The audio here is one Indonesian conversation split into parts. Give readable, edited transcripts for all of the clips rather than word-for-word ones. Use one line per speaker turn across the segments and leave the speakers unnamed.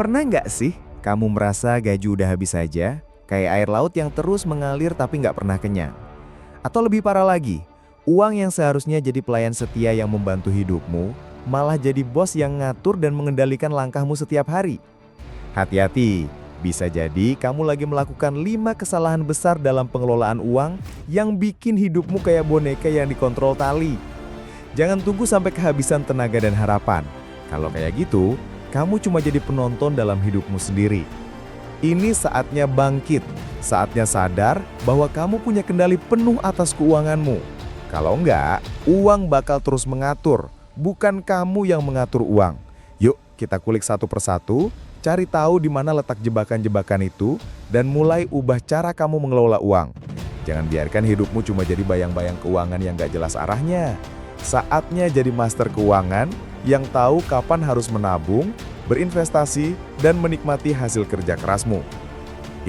Pernah nggak sih kamu merasa gaji udah habis saja, kayak air laut yang terus mengalir tapi nggak pernah kenyang? Atau lebih parah lagi, uang yang seharusnya jadi pelayan setia yang membantu hidupmu, malah jadi bos yang ngatur dan mengendalikan langkahmu setiap hari? Hati-hati, bisa jadi kamu lagi melakukan 5 kesalahan besar dalam pengelolaan uang yang bikin hidupmu kayak boneka yang dikontrol tali. Jangan tunggu sampai kehabisan tenaga dan harapan. Kalau kayak gitu, kamu cuma jadi penonton dalam hidupmu sendiri. Ini saatnya bangkit, saatnya sadar bahwa kamu punya kendali penuh atas keuanganmu. Kalau enggak, uang bakal terus mengatur, bukan kamu yang mengatur uang. Yuk, kita kulik satu persatu, cari tahu di mana letak jebakan-jebakan itu, dan mulai ubah cara kamu mengelola uang. Jangan biarkan hidupmu cuma jadi bayang-bayang keuangan yang gak jelas arahnya. Saatnya jadi master keuangan yang tahu kapan harus menabung, berinvestasi, dan menikmati hasil kerja kerasmu.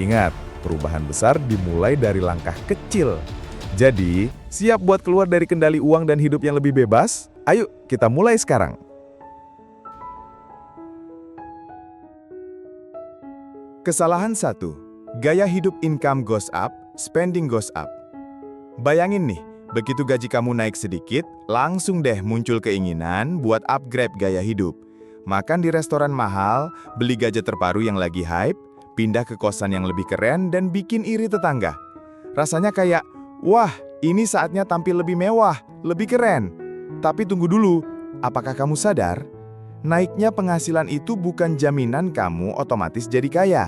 Ingat, perubahan besar dimulai dari langkah kecil. Jadi, siap buat keluar dari kendali uang dan hidup yang lebih bebas? Ayo, kita mulai sekarang.
Kesalahan 1. Gaya hidup income goes up, spending goes up. Bayangin nih, begitu gaji kamu naik sedikit, langsung deh muncul keinginan buat upgrade gaya hidup. Makan di restoran mahal, beli gadget terbaru yang lagi hype, pindah ke kosan yang lebih keren, dan bikin iri tetangga. Rasanya kayak, wah, ini saatnya tampil lebih mewah, lebih keren. Tapi tunggu dulu, apakah kamu sadar? Naiknya penghasilan itu bukan jaminan kamu otomatis jadi kaya.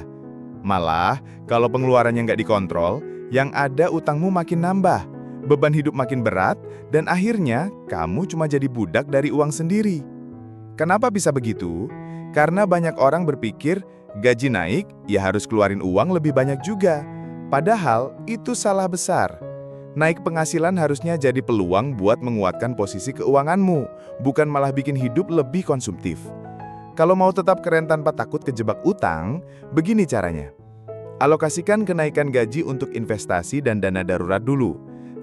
Malah, kalau pengeluarannya nggak dikontrol, yang ada utangmu makin nambah, beban hidup makin berat, dan akhirnya kamu cuma jadi budak dari uang sendiri. Kenapa bisa begitu? Karena banyak orang berpikir gaji naik, ya harus keluarin uang lebih banyak juga. Padahal itu salah besar. Naik penghasilan harusnya jadi peluang buat menguatkan posisi keuanganmu, bukan malah bikin hidup lebih konsumtif. Kalau mau tetap keren tanpa takut kejebak utang, begini caranya. Alokasikan kenaikan gaji untuk investasi dan dana darurat dulu.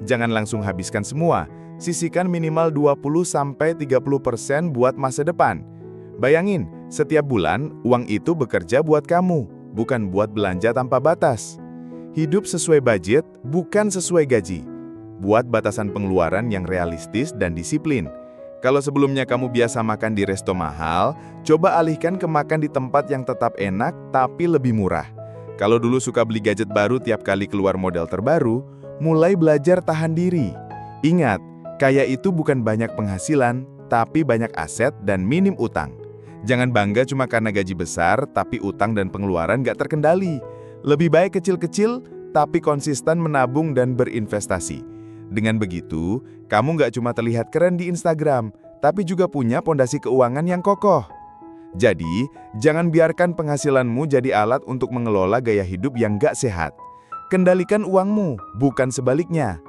Jangan langsung habiskan semua, sisihkan minimal 20-30% buat masa depan. Bayangin, setiap bulan uang itu bekerja buat kamu, bukan buat belanja tanpa batas. Hidup sesuai budget, bukan sesuai gaji. Buat batasan pengeluaran yang realistis dan disiplin. Kalau sebelumnya kamu biasa makan di resto mahal, coba alihkan ke makan di tempat yang tetap enak tapi lebih murah. Kalau dulu suka beli gadget baru tiap kali keluar model terbaru, mulai belajar tahan diri. Ingat, kaya itu bukan banyak penghasilan, tapi banyak aset dan minim utang. Jangan bangga cuma karena gaji besar, tapi utang dan pengeluaran gak terkendali. Lebih baik kecil-kecil, tapi konsisten menabung dan berinvestasi. Dengan begitu, kamu gak cuma terlihat keren di Instagram, tapi juga punya pondasi keuangan yang kokoh. Jadi, jangan biarkan penghasilanmu jadi alat untuk mengelola gaya hidup yang gak sehat. Kendalikan uangmu, bukan sebaliknya.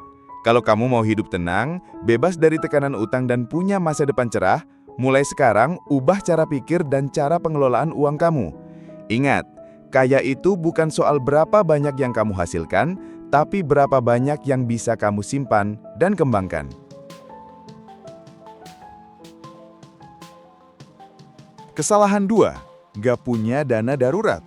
Kalau kamu mau hidup tenang, bebas dari tekanan utang dan punya masa depan cerah, mulai sekarang ubah cara pikir dan cara pengelolaan uang kamu. Ingat, kaya itu bukan soal berapa banyak yang kamu hasilkan, tapi berapa banyak yang bisa kamu simpan dan kembangkan. Kesalahan 2. Gak punya dana darurat.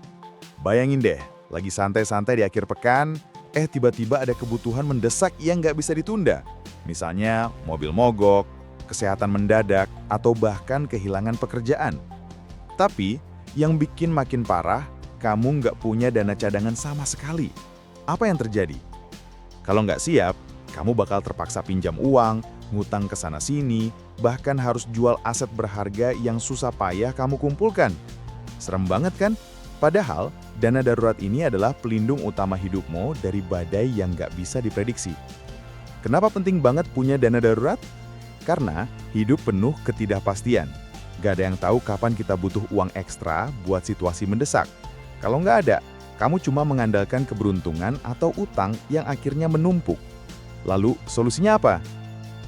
Bayangin deh, lagi santai-santai di akhir pekan, tiba-tiba ada kebutuhan mendesak yang gak bisa ditunda. Misalnya mobil mogok, kesehatan mendadak, atau bahkan kehilangan pekerjaan. Tapi, yang bikin makin parah, kamu nggak punya dana cadangan sama sekali. Apa yang terjadi? Kalau nggak siap, kamu bakal terpaksa pinjam uang, ngutang ke sana-sini, bahkan harus jual aset berharga yang susah payah kamu kumpulkan. Serem banget kan? Padahal, dana darurat ini adalah pelindung utama hidupmu dari badai yang nggak bisa diprediksi. Kenapa penting banget punya dana darurat? Karena hidup penuh ketidakpastian. Gak ada yang tahu kapan kita butuh uang ekstra buat situasi mendesak. Kalau nggak ada, kamu cuma mengandalkan keberuntungan atau utang yang akhirnya menumpuk. Lalu, solusinya apa?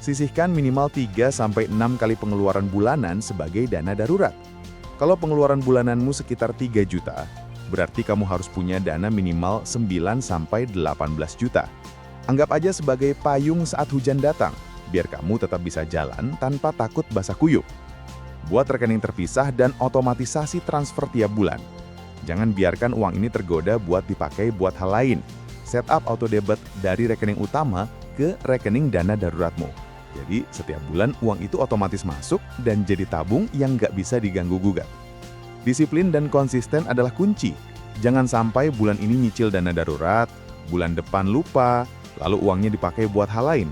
Sisihkan minimal 3-6 kali pengeluaran bulanan sebagai dana darurat. Kalau pengeluaran bulananmu sekitar 3 juta, berarti kamu harus punya dana minimal 9-18 juta. Anggap aja sebagai payung saat hujan datang, biar kamu tetap bisa jalan tanpa takut basah kuyup. Buat rekening terpisah dan otomatisasi transfer tiap bulan. Jangan biarkan uang ini tergoda buat dipakai buat hal lain. Setup auto debit dari rekening utama ke rekening dana daruratmu. Jadi setiap bulan uang itu otomatis masuk dan jadi tabung yang nggak bisa diganggu-gugat. Disiplin dan konsisten adalah kunci. Jangan sampai bulan ini nyicil dana darurat, bulan depan lupa, lalu uangnya dipakai buat hal lain.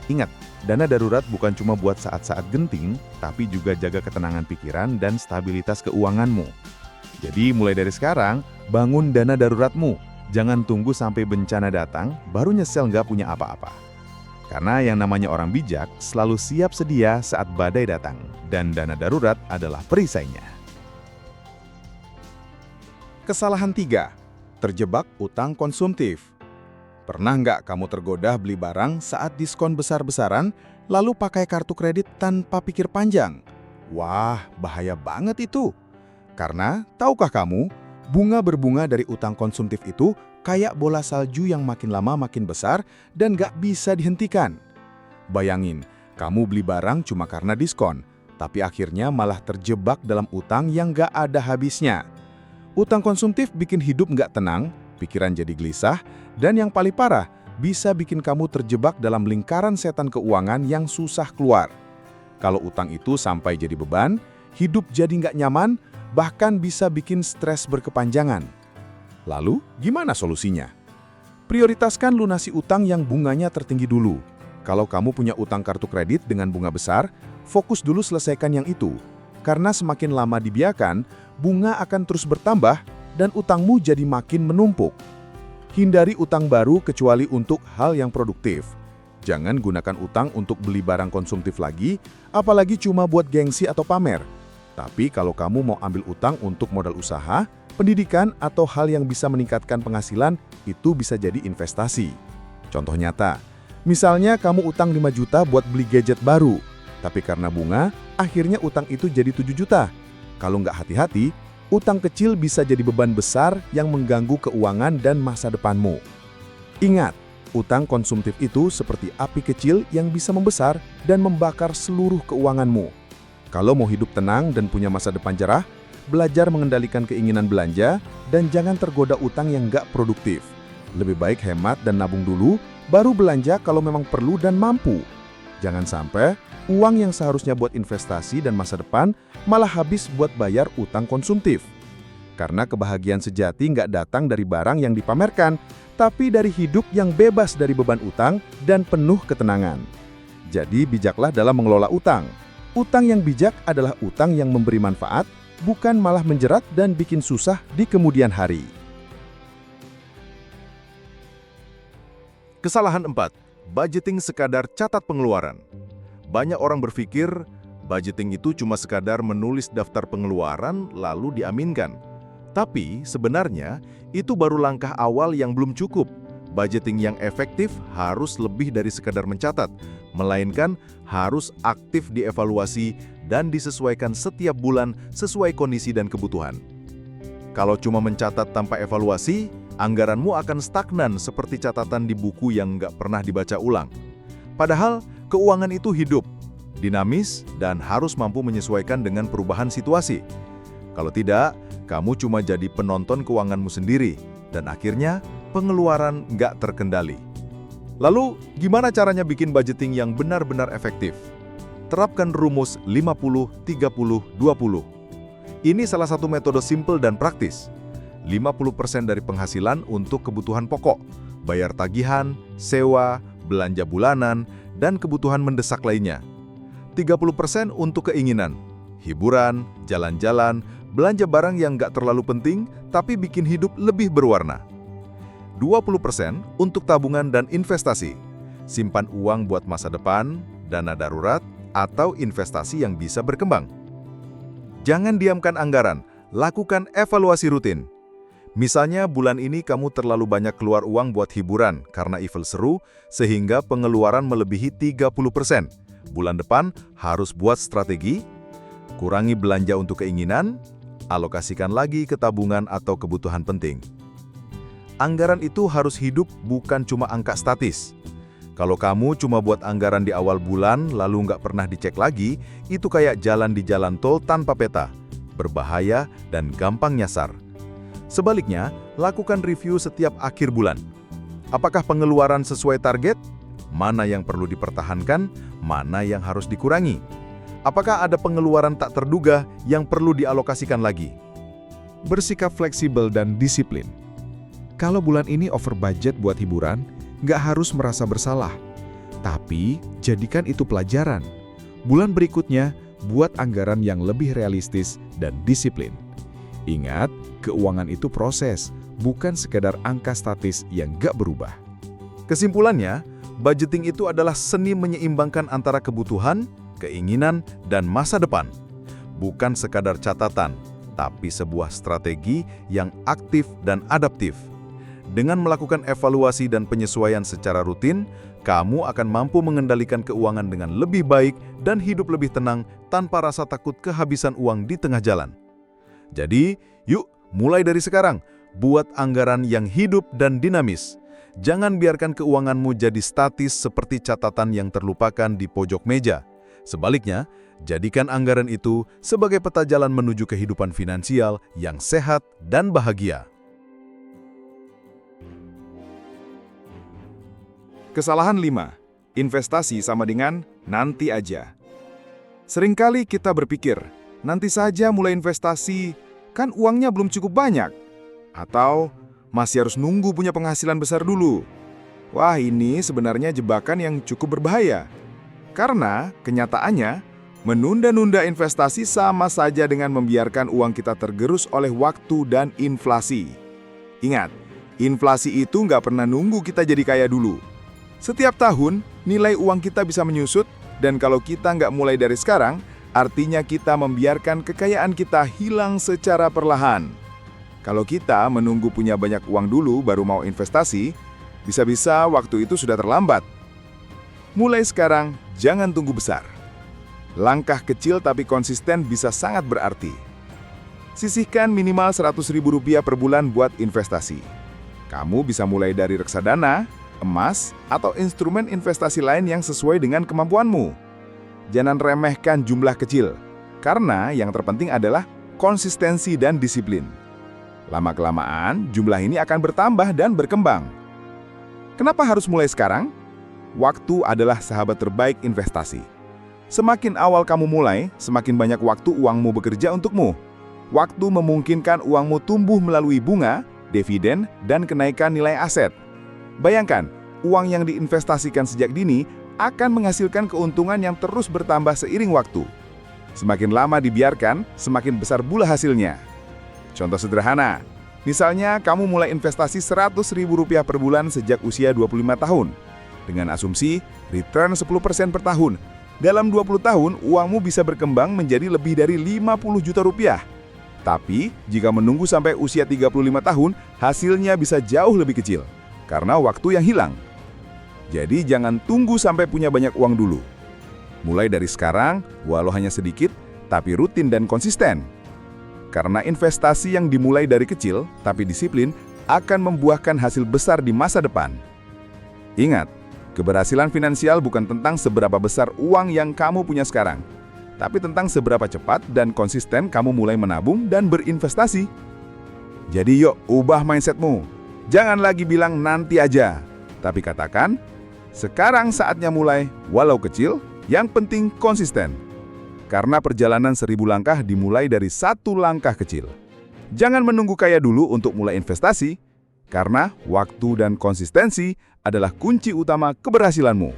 Ingat, dana darurat bukan cuma buat saat-saat genting, tapi juga jaga ketenangan pikiran dan stabilitas keuanganmu. Jadi mulai dari sekarang, bangun dana daruratmu. Jangan tunggu sampai bencana datang, baru nyesel nggak punya apa-apa. Karena yang namanya orang bijak selalu siap sedia saat badai datang, dan dana darurat adalah perisainya.
Kesalahan 3. Terjebak utang konsumtif. Pernah nggak kamu tergoda beli barang saat diskon besar-besaran, lalu pakai kartu kredit tanpa pikir panjang? Wah, bahaya banget itu. Karena, tahukah kamu, bunga berbunga dari utang konsumtif itu kayak bola salju yang makin lama makin besar dan nggak bisa dihentikan. Bayangin, kamu beli barang cuma karena diskon, tapi akhirnya malah terjebak dalam utang yang nggak ada habisnya. Utang konsumtif bikin hidup nggak tenang, pikiran jadi gelisah, dan yang paling parah, bisa bikin kamu terjebak dalam lingkaran setan keuangan yang susah keluar. Kalau utang itu sampai jadi beban, hidup jadi nggak nyaman, bahkan bisa bikin stres berkepanjangan. Lalu, gimana solusinya? Prioritaskan lunasi utang yang bunganya tertinggi dulu. Kalau kamu punya utang kartu kredit dengan bunga besar, fokus dulu selesaikan yang itu. Karena semakin lama dibiarkan, bunga akan terus bertambah dan utangmu jadi makin menumpuk. Hindari utang baru kecuali untuk hal yang produktif. Jangan gunakan utang untuk beli barang konsumtif lagi, apalagi cuma buat gengsi atau pamer. Tapi kalau kamu mau ambil utang untuk modal usaha, pendidikan, atau hal yang bisa meningkatkan penghasilan, itu bisa jadi investasi. Contoh nyata, misalnya kamu utang 5 juta buat beli gadget baru, tapi karena bunga, akhirnya utang itu jadi 7 juta. Kalau nggak hati-hati, utang kecil bisa jadi beban besar yang mengganggu keuangan dan masa depanmu. Ingat, utang konsumtif itu seperti api kecil yang bisa membesar dan membakar seluruh keuanganmu. Kalau mau hidup tenang dan punya masa depan cerah, belajar mengendalikan keinginan belanja dan jangan tergoda utang yang nggak produktif. Lebih baik hemat dan nabung dulu, baru belanja kalau memang perlu dan mampu. Jangan sampai uang yang seharusnya buat investasi dan masa depan malah habis buat bayar utang konsumtif. Karena kebahagiaan sejati nggak datang dari barang yang dipamerkan, tapi dari hidup yang bebas dari beban utang dan penuh ketenangan. Jadi bijaklah dalam mengelola utang. Utang yang bijak adalah utang yang memberi manfaat, bukan malah menjerat dan bikin susah di kemudian hari.
Kesalahan 4. Budgeting sekadar catat pengeluaran. Banyak orang berpikir, budgeting itu cuma sekadar menulis daftar pengeluaran lalu diaminkan. Tapi sebenarnya, itu baru langkah awal yang belum cukup. Budgeting yang efektif harus lebih dari sekadar mencatat, melainkan harus aktif dievaluasi dan disesuaikan setiap bulan sesuai kondisi dan kebutuhan. Kalau cuma mencatat tanpa evaluasi, anggaranmu akan stagnan seperti catatan di buku yang nggak pernah dibaca ulang. Padahal, keuangan itu hidup, dinamis, dan harus mampu menyesuaikan dengan perubahan situasi. Kalau tidak, kamu cuma jadi penonton keuanganmu sendiri, dan akhirnya pengeluaran nggak terkendali. Lalu, gimana caranya bikin budgeting yang benar-benar efektif? Terapkan rumus 50-30-20. Ini salah satu metode simple dan praktis. 50% dari penghasilan untuk kebutuhan pokok, bayar tagihan, sewa, belanja bulanan, dan kebutuhan mendesak lainnya. 30% untuk keinginan, hiburan, jalan-jalan, belanja barang yang nggak terlalu penting tapi bikin hidup lebih berwarna. 20% untuk tabungan dan investasi. Simpan uang buat masa depan, dana darurat, atau investasi yang bisa berkembang. Jangan diamkan anggaran, lakukan evaluasi rutin. Misalnya bulan ini kamu terlalu banyak keluar uang buat hiburan karena event seru sehingga pengeluaran melebihi 30%. Bulan depan harus buat strategi, kurangi belanja untuk keinginan, alokasikan lagi ke tabungan atau kebutuhan penting. Anggaran itu harus hidup, bukan cuma angka statis. Kalau kamu cuma buat anggaran di awal bulan lalu nggak pernah dicek lagi, itu kayak jalan di jalan tol tanpa peta, berbahaya dan gampang nyasar. Sebaliknya, lakukan review setiap akhir bulan. Apakah pengeluaran sesuai target? Mana yang perlu dipertahankan? Mana yang harus dikurangi? Apakah ada pengeluaran tak terduga yang perlu dialokasikan lagi?
Bersikap fleksibel dan disiplin. Kalau bulan ini over budget buat hiburan, nggak harus merasa bersalah. Tapi, jadikan itu pelajaran. Bulan berikutnya, buat anggaran yang lebih realistis dan disiplin. Ingat, keuangan itu proses, bukan sekedar angka statis yang nggak berubah.
Kesimpulannya, budgeting itu adalah seni menyeimbangkan antara kebutuhan, keinginan, dan masa depan. Bukan sekadar catatan, tapi sebuah strategi yang aktif dan adaptif. Dengan melakukan evaluasi dan penyesuaian secara rutin, kamu akan mampu mengendalikan keuangan dengan lebih baik dan hidup lebih tenang tanpa rasa takut kehabisan uang di tengah jalan. Jadi, yuk mulai dari sekarang, buat anggaran yang hidup dan dinamis. Jangan biarkan keuanganmu jadi statis seperti catatan yang terlupakan di pojok meja. Sebaliknya, jadikan anggaran itu sebagai peta jalan menuju kehidupan finansial yang sehat dan bahagia.
Kesalahan 5. Investasi sama dengan nanti aja. Seringkali kita berpikir, nanti saja mulai investasi, kan uangnya belum cukup banyak. Atau masih harus nunggu punya penghasilan besar dulu. Wah, ini sebenarnya jebakan yang cukup berbahaya. Karena kenyataannya, menunda-nunda investasi sama saja dengan membiarkan uang kita tergerus oleh waktu dan inflasi. Ingat, inflasi itu nggak pernah nunggu kita jadi kaya dulu. Setiap tahun, nilai uang kita bisa menyusut, dan kalau kita nggak mulai dari sekarang, artinya kita membiarkan kekayaan kita hilang secara perlahan. Kalau kita menunggu punya banyak uang dulu baru mau investasi, bisa-bisa waktu itu sudah terlambat. Mulai sekarang, jangan tunggu besar. Langkah kecil tapi konsisten bisa sangat berarti. Sisihkan minimal Rp100.000 per bulan buat investasi. Kamu bisa mulai dari reksadana, emas, atau instrumen investasi lain yang sesuai dengan kemampuanmu. Jangan remehkan jumlah kecil, karena yang terpenting adalah konsistensi dan disiplin. Lama-kelamaan, jumlah ini akan bertambah dan berkembang. Kenapa harus mulai sekarang? Waktu adalah sahabat terbaik investasi. Semakin awal kamu mulai, semakin banyak waktu uangmu bekerja untukmu. Waktu memungkinkan uangmu tumbuh melalui bunga, dividen, dan kenaikan nilai aset. Bayangkan, uang yang diinvestasikan sejak dini akan menghasilkan keuntungan yang terus bertambah seiring waktu. Semakin lama dibiarkan, semakin besar pula hasilnya. Contoh sederhana, misalnya kamu mulai investasi Rp100.000 per bulan sejak usia 25 tahun. Dengan asumsi return 10% per tahun. Dalam 20 tahun, uangmu bisa berkembang menjadi lebih dari Rp50 juta. Tapi, jika menunggu sampai usia 35 tahun, hasilnya bisa jauh lebih kecil. Karena waktu yang hilang. Jadi jangan tunggu sampai punya banyak uang dulu. Mulai dari sekarang, walau hanya sedikit, tapi rutin dan konsisten. Karena investasi yang dimulai dari kecil, tapi disiplin, akan membuahkan hasil besar di masa depan. Ingat, keberhasilan finansial bukan tentang seberapa besar uang yang kamu punya sekarang, tapi tentang seberapa cepat dan konsisten kamu mulai menabung dan berinvestasi. Jadi yuk, ubah mindsetmu. Jangan lagi bilang nanti aja, tapi katakan, sekarang saatnya mulai, walau kecil, yang penting konsisten. Karena perjalanan 1000 langkah dimulai dari 1 langkah kecil. Jangan menunggu kaya dulu untuk mulai investasi, karena waktu dan konsistensi adalah kunci utama keberhasilanmu.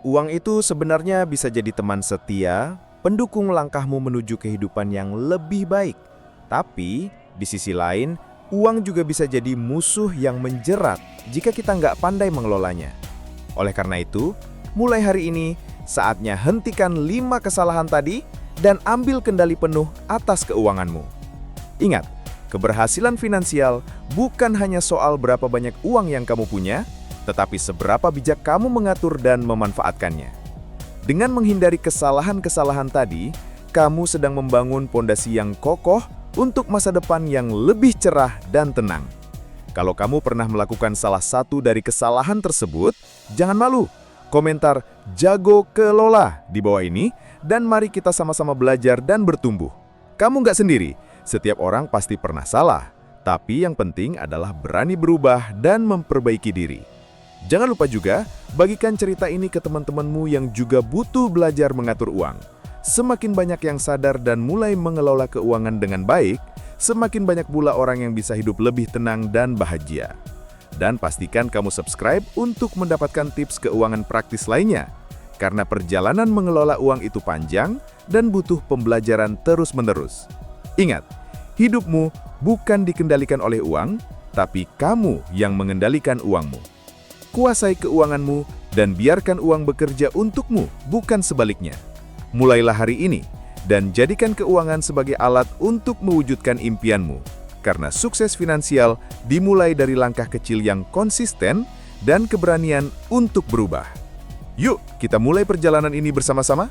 Uang itu sebenarnya bisa jadi teman setia, pendukung langkahmu menuju kehidupan yang lebih baik. Tapi, di sisi lain, uang juga bisa jadi musuh yang menjerat jika kita nggak pandai mengelolanya. Oleh karena itu, mulai hari ini, saatnya hentikan 5 kesalahan tadi dan ambil kendali penuh atas keuanganmu. Ingat, keberhasilan finansial bukan hanya soal berapa banyak uang yang kamu punya, tetapi seberapa bijak kamu mengatur dan memanfaatkannya. Dengan menghindari kesalahan-kesalahan tadi, kamu sedang membangun pondasi yang kokoh untuk masa depan yang lebih cerah dan tenang.
Kalau kamu pernah melakukan salah satu dari kesalahan tersebut, jangan malu. Komentar "jago kelola" di bawah ini, dan mari kita sama-sama belajar dan bertumbuh. Kamu nggak sendiri, setiap orang pasti pernah salah. Tapi yang penting adalah berani berubah dan memperbaiki diri. Jangan lupa juga, bagikan cerita ini ke teman-temanmu yang juga butuh belajar mengatur uang. Semakin banyak yang sadar dan mulai mengelola keuangan dengan baik, semakin banyak pula orang yang bisa hidup lebih tenang dan bahagia. Dan pastikan kamu subscribe untuk mendapatkan tips keuangan praktis lainnya. Karena perjalanan mengelola uang itu panjang dan butuh pembelajaran terus-menerus. Ingat, hidupmu bukan dikendalikan oleh uang, tapi kamu yang mengendalikan uangmu. Kuasai keuanganmu dan biarkan uang bekerja untukmu, bukan sebaliknya. Mulailah hari ini dan jadikan keuangan sebagai alat untuk mewujudkan impianmu. Karena sukses finansial dimulai dari langkah kecil yang konsisten dan keberanian untuk berubah. Yuk, kita mulai perjalanan ini bersama-sama.